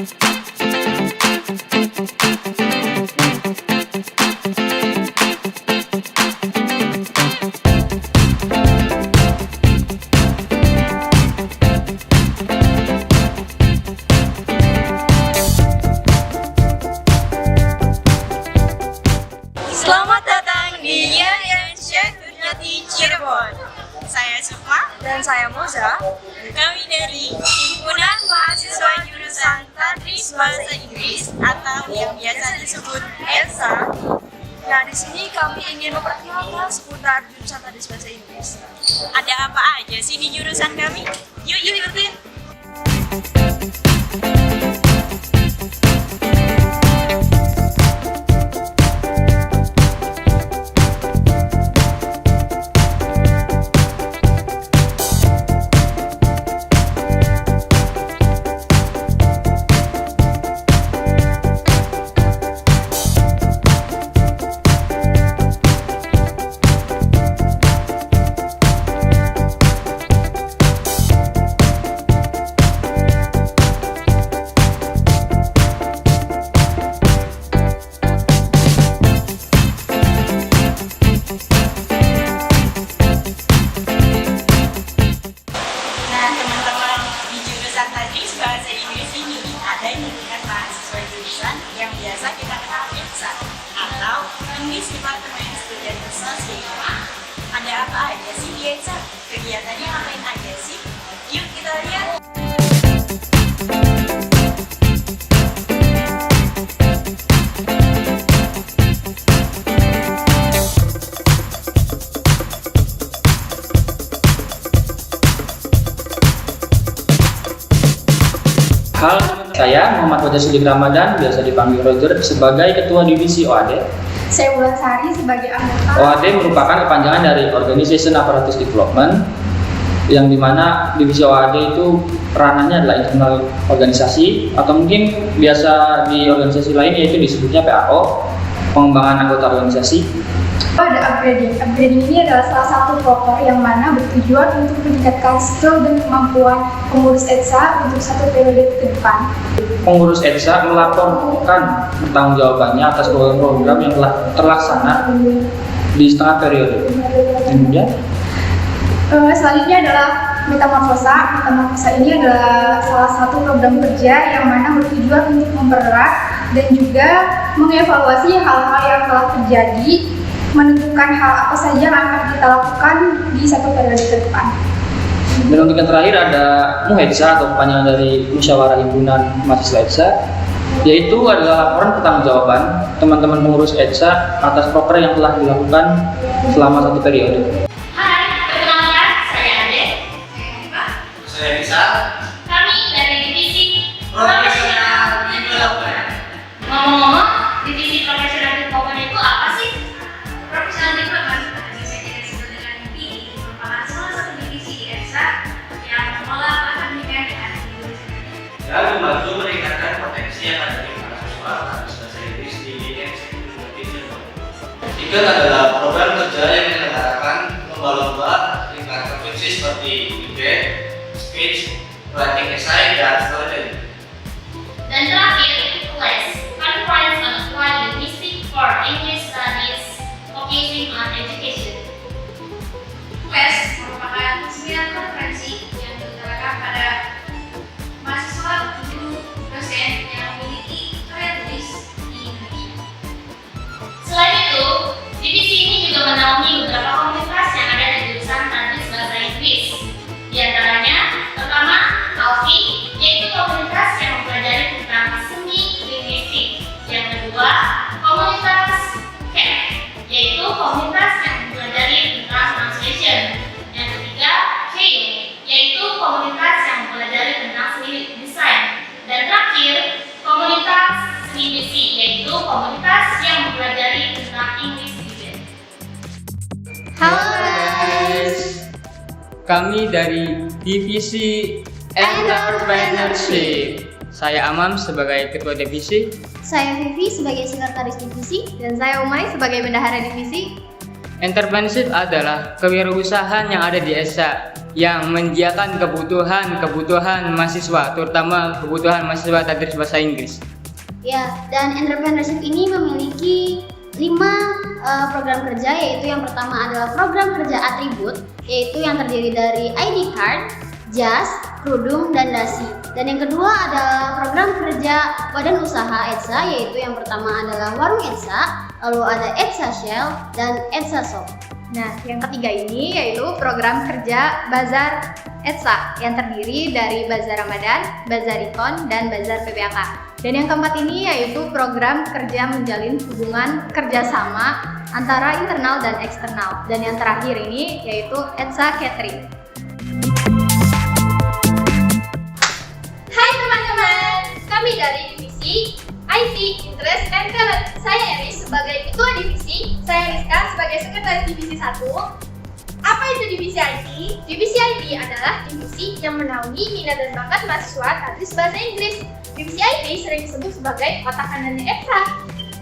Selamat datang di YN Syekh Nurjati Cirebon. Saya Sukma Dan saya Moza. Kami dari Himpunan Mahasiswa Jurusan Tadris Bahasa Inggris atau yang biasa disebut ELSA. Nah, di sini kami ingin memperkenalkan seputar jurusan Tadris Bahasa Inggris. Ada apa aja sih di jurusan kami? Yuk ikutin. Nah, teman-teman, di jurusan Tadris Bahasa Inggris ini ada himpunan mahasiswa jurusan yang biasa kita kenal ELSA atau English Department Student Association. Ada apa aja sih di ELSA? Kegiatannya ngapain aja sih? Yuk kita lihat. Halo, saya Muhammad Wajah Sidik Ramadan, biasa dipanggil Roger, sebagai Ketua Divisi OAD. Saya Wulandari sebagai anggota. OAD merupakan kepanjangan dari Organization Apparatus Development, yang dimana divisi OAD itu ranahnya adalah internal organisasi, atau mungkin biasa di organisasi lain yaitu disebutnya PAO, pengembangan anggota organisasi. Ada upgrading. Upgrading ini adalah salah satu proker yang mana bertujuan untuk meningkatkan skill dan kemampuan pengurus ELSA untuk satu periode ke depan. Pengurus ELSA melaporkan pertanggungjawabannya atas program yang telah terlaksana di setengah periode. Kemudian Selanjutnya adalah metamorfosa. Metamorfosa ini adalah salah satu program kerja yang mana bertujuan untuk mempererat dan juga mengevaluasi hal-hal yang telah terjadi, menentukan hal apa saja yang akan kita lakukan di satu periode ke depan. dan untuk yang terakhir ada MUHEDSA atau kepanjangan dari Musyawarah Himpunan Mahasiswa ELSA, yaitu adalah laporan pertanggungjawaban teman-teman pengurus ELSA atas proker yang telah dilakukan selama satu periode. Hai, perkenalkan saya Ade. Saya bisa Kami dari divisi profesional development. Ngomong-ngomong, divisi profesional development itu apa sih? Profesional development bisa kita sebut dengan DPD merupakan salah satu divisi di ELSA yang mengelola akademika dan jurusan. Dan membantu meningkatkan potensi akademik mahasiswa Tadris Bahasa Inggris di YN Syekh Nurjati Cirebon. Tiga adalah program kerja yang menyelenggarakan lomba-lomba tingkat provinsi seperti debate, speech, writing essay, dan storytelling. Dan terakhir, CLASS, Conference on Applied Linguistics for English Studies, focusing on education. QUES merupakan 9 konferensi yang diutarakan pada mahasiswa, guru, dosen yang memiliki karya tulis di Indonesia. Selain itu, divisi ini juga menaungi beberapa komunitas yang ada di jurusan Tadris Bahasa Inggris. Di antaranya, pertama, ALFI, yaitu komunitas yang mempelajari tentang seni linguistik. Yang kedua, komunitas CAP, yaitu komunitas yang mempelajari tentang translation. Yang ketiga, KEO, yaitu komunitas yang mempelajari tentang seni desain. Dan terakhir, komunitas seni misi, yaitu komunitas yang mempelajari tentang English debate. Halo guys, kami dari Divisi Entrepreneurship. Saya Amam sebagai Ketua Divisi. Saya Vivi sebagai Sekretaris Divisi. Dan saya Umay sebagai Bendahara Divisi. Entrepreneurship adalah kewirausahaan yang ada di ESA yang menyediakan kebutuhan mahasiswa, terutama kebutuhan mahasiswa tadris bahasa Inggris. Ya, dan entrepreneurship ini memiliki 5 program kerja, yaitu yang pertama adalah program kerja atribut, yaitu yang terdiri dari ID card, jas, kerudung, dan dasi. Dan yang kedua adalah program kerja badan usaha EDSA, yaitu yang pertama adalah warung EDSA, lalu ada EDSA Shell, dan EDSA Shop. Nah, yang ketiga ini yaitu program kerja Bazar EDSA yang terdiri dari Bazar Ramadan, Bazar Ikon, dan Bazar PPAK. Dan yang keempat ini yaitu program kerja menjalin hubungan kerjasama antara internal dan eksternal. Dan yang terakhir ini yaitu EDSA Catering. Hai teman-teman, kami dari divisi IT, Interest, and Talent. Saya Eris sebagai ketua divisi, saya Rizka sebagai sekretaris divisi 1. Apa itu divisi IT? Divisi IT adalah divisi yang menaungi minat dan bakat mahasiswa tadris bahasa Inggris. Divisi IT sering disebut sebagai otak kanannya EDSA.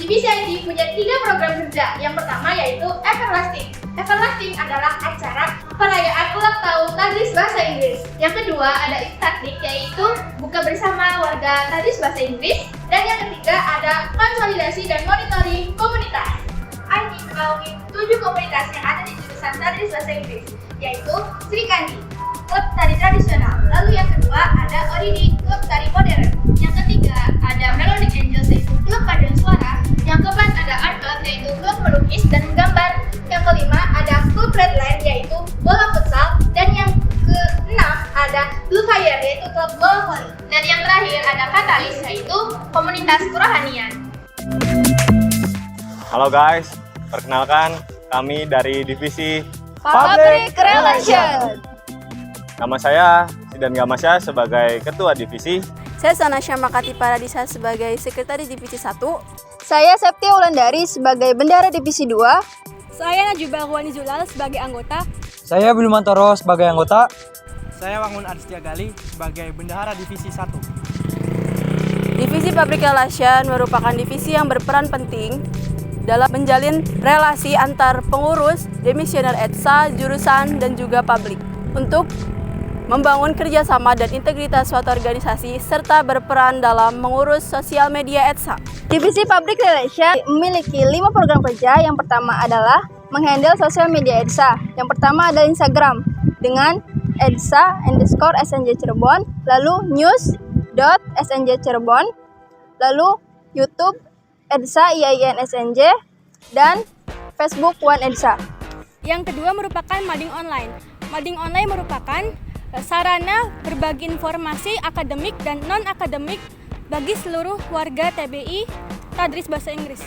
Divisi IT punya 3 program kerja. Yang pertama yaitu Everlasting. Everlasting adalah acara perayaan ulang tahun tadris bahasa Inggris. Yang kedua ada Iftakdik, yaitu buka bersama warga tadris bahasa Inggris. Dan yang ketiga ada konsolidasi dan monitoring komunitas. IT menaungi 7 komunitas yang ada di jurusan tadris bahasa Inggris, yaitu Sri Kandi, klub tari tradisional. Lalu yang kedua ada Oridi, klub tari modern. Yang ketiga ada Melodic Angels, yaitu klub paduan suara. Yang keempat ada Art Club, yaitu klub melukis dan menggambar. Yang kelima ada klub Redline, yaitu bola futsal. Dan yang keenam ada Blue Fire, yaitu klub bola voli. Dan yang terakhir ada Katalis, yaitu komunitas kerohanian. Halo guys, perkenalkan kami dari divisi Public Relation. Nama saya Sidan Gamasya sebagai ketua divisi. Saya Sanasya Makati Paradisa sebagai sekretaris divisi 1. Saya Septia Wulandari sebagai bendara divisi 2. Saya Najibah Wani Zulal sebagai anggota. Saya Bilmantoro sebagai anggota. Saya Wangun Arstia Gali sebagai bendahara divisi 1. Divisi Public Relation merupakan divisi yang berperan penting dalam menjalin relasi antar pengurus, demisioner EDSA, jurusan, dan juga publik untuk membangun kerjasama dan integritas suatu organisasi serta berperan dalam mengurus sosial media EDSA. Divisi Public Relation memiliki 5 program kerja. Yang pertama adalah menghandle sosial media EDSA. Yang pertama adalah Instagram dengan EDSA_SNJ Cirebon, lalu news.snj Cirebon, lalu YouTube EDSA IAIN-SNJ, dan Facebook One EDSA. Yang kedua merupakan mading online. Mading online merupakan sarana berbagi informasi akademik dan non-akademik bagi seluruh warga TBI tadris bahasa Inggris.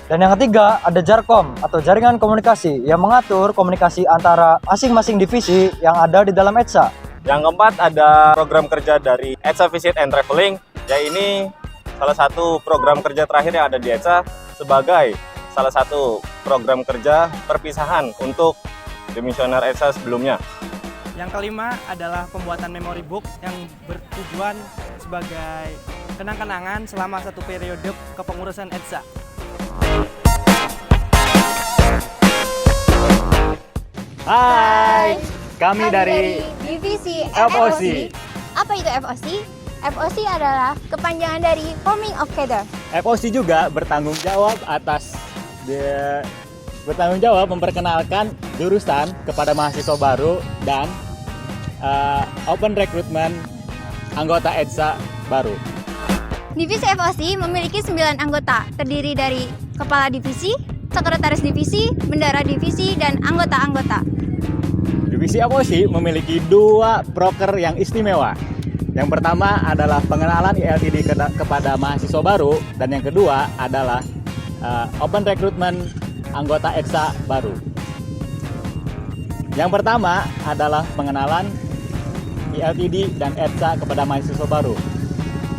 Dan yang ketiga ada Jarkom atau jaringan komunikasi yang mengatur komunikasi antara masing-masing divisi yang ada di dalam EDSA. Yang keempat ada program kerja dari EDSA Visit and Traveling, ini salah satu program kerja terakhir yang ada di EDSA sebagai salah satu program kerja perpisahan untuk demisioner EDSA sebelumnya. Yang kelima adalah pembuatan memory book yang bertujuan sebagai kenang-kenangan selama satu periode kepengurusan EDSA. Hai, kami dari divisi FOC. Apa itu FOC? FOC adalah kepanjangan dari Forming of Cadre. FOC juga bertanggung jawab memperkenalkan jurusan kepada mahasiswa baru dan open recruitment anggota EDSA baru. Divisi FOC memiliki 9 anggota, terdiri dari kepala divisi, sekretaris divisi, bendara divisi, dan anggota-anggota. Divisi FOC memiliki 2 proker yang istimewa. Yang pertama adalah pengenalan ILTD kepada mahasiswa baru, dan yang kedua adalah open recruitment anggota EDSA baru. Yang pertama adalah pengenalan ILTD dan EDSA kepada mahasiswa baru.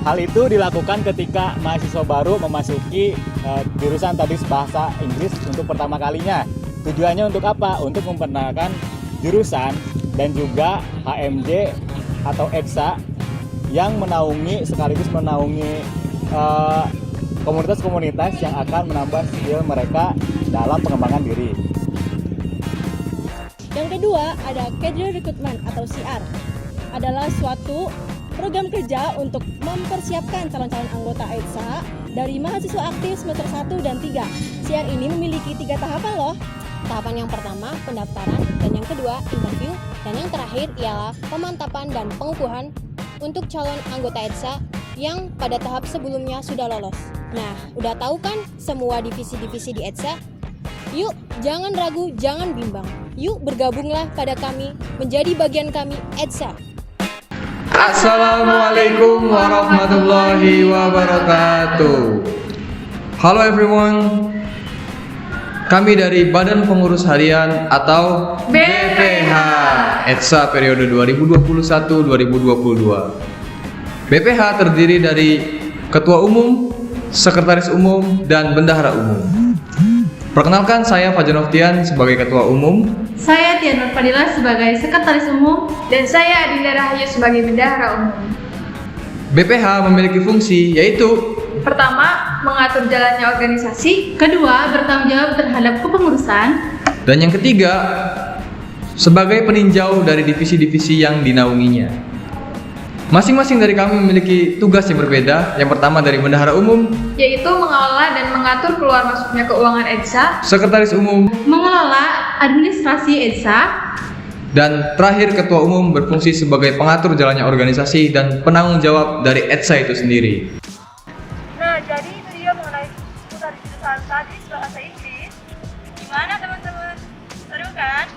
Hal itu dilakukan ketika mahasiswa baru memasuki jurusan tadris bahasa Inggris untuk pertama kalinya. Tujuannya untuk apa? Untuk memperkenalkan jurusan dan juga HMJ atau EDSA yang sekaligus menaungi komunitas-komunitas yang akan menambah skill mereka dalam pengembangan diri. Yang kedua ada Career Recruitment atau CR. Adalah suatu program kerja untuk mempersiapkan calon-calon anggota EDSA dari mahasiswa aktif semester 1 dan 3. CR ini memiliki 3 tahapan loh. Tahapan yang pertama pendaftaran, dan yang kedua interview, dan yang terakhir ialah pemantapan dan pengukuhan untuk calon anggota EDSA yang pada tahap sebelumnya sudah lolos. Nah, udah tahu kan semua divisi-divisi di EDSA? Yuk, jangan ragu, jangan bimbang. Yuk bergabunglah pada kami, menjadi bagian kami EDSA. Assalamualaikum warahmatullahi wabarakatuh. Hello everyone. Kami dari Badan Pengurus Harian atau BPH EDSA periode 2021-2022. BPH terdiri dari Ketua Umum, Sekretaris Umum, dan Bendahara Umum. Perkenalkan, saya Fajar Noftian sebagai Ketua Umum. Saya Tian Nur Fadila sebagai Sekretaris Umum. Dan saya Adinda Rahayu sebagai Bendahara Umum. BPH memiliki fungsi yaitu: pertama, mengatur jalannya organisasi. Kedua, bertanggung jawab terhadap kepengurusan. Dan yang ketiga, sebagai peninjau dari divisi-divisi yang dinaunginya. Masing-masing dari kami memiliki tugas yang berbeda. Yang pertama dari Bendahara Umum, yaitu mengelola dan mengatur keluar masuknya keuangan EDSA. Sekretaris Umum, mengelola administrasi EDSA. Dan terakhir Ketua Umum berfungsi sebagai pengatur jalannya organisasi dan penanggung jawab dari EDSA itu sendiri. Nah, jadi itu dia mengenai seputar jurusan Stadis Bahasa Inggris. Gimana teman-teman? Seru kan?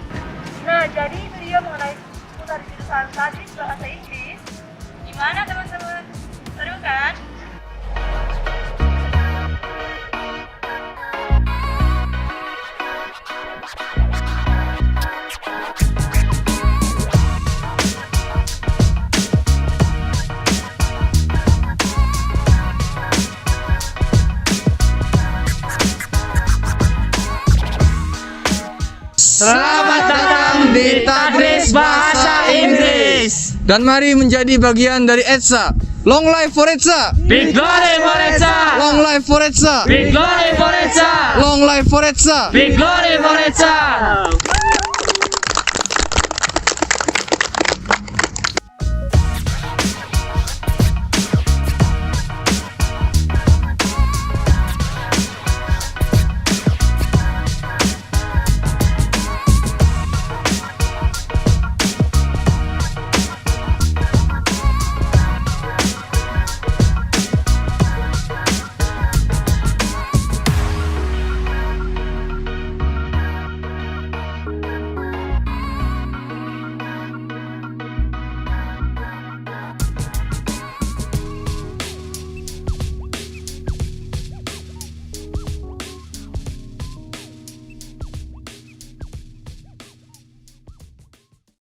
Nah, jadi itu dia mengenai seputar jurusan Stadis Bahasa Inggris. Gimana teman-teman? Seru kan? Selamat datang di Tadris Bahasa Inggris. Dan mari menjadi bagian dari EDSA. Long life for EDSA. Big glory for EDSA. Long life for EDSA. Big glory for EDSA. Long life for EDSA. Big glory for EDSA.